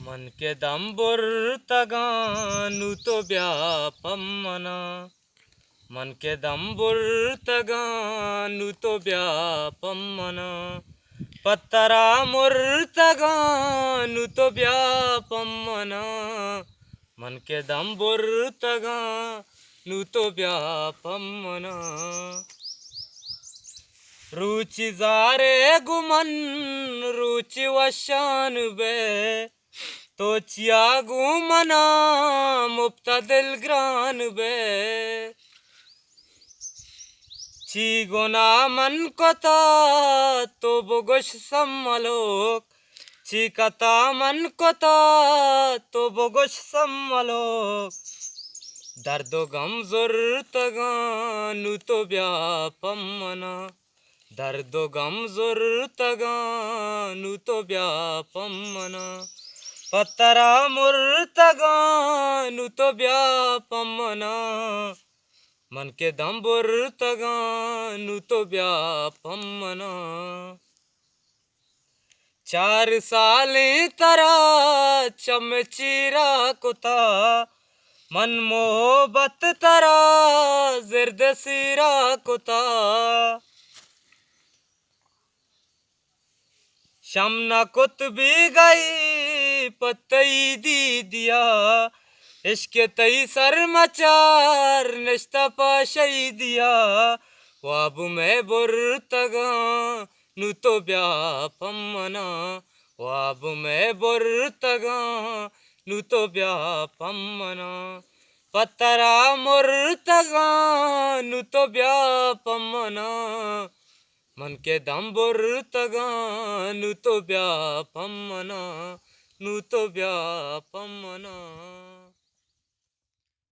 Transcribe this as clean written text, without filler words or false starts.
मन के दंबुर्तगा नुतो व्यापमना मन के दंबुर्तगा नुतो व्यापमना पत्तरा मुर्तगा नुतो व्यापमना मन के दंबुर्तगा नुतो व्यापमना रुचि जारे गुमन रुचि वशान बे तो चिया गुमना मुफ्ता दिल ग्रान बे ची गोना मन कोता तो बोगोश सम्मलोक ची कता मन कोता तो बोगोश सम्मलोक दर्दो गम जुर्तगा नुतो व्यापमना दर्दो गम जुर्तगा नुतो व्यापमना पत्तरा मुर्तगा नुतो व्यापमना मन के दंबुर्तगा नुतो व्यापमना 4 साल तरा चमचीरा कुता मन मोहब्बत तरा जिर्द सीरा कुता शमना कुत भी गई पतई दी दिया इश्क तई सर मचार निश्ता पाशई दिया वाब में बुर्तगा नुतो व्यापमना वाब में बुर्तगा नुतो व्यापमना पत्तरा मुर्तगा नुतो व्यापमना मन के दंबुर्तगा नुतो व्यापमना नुतो व्यापमना।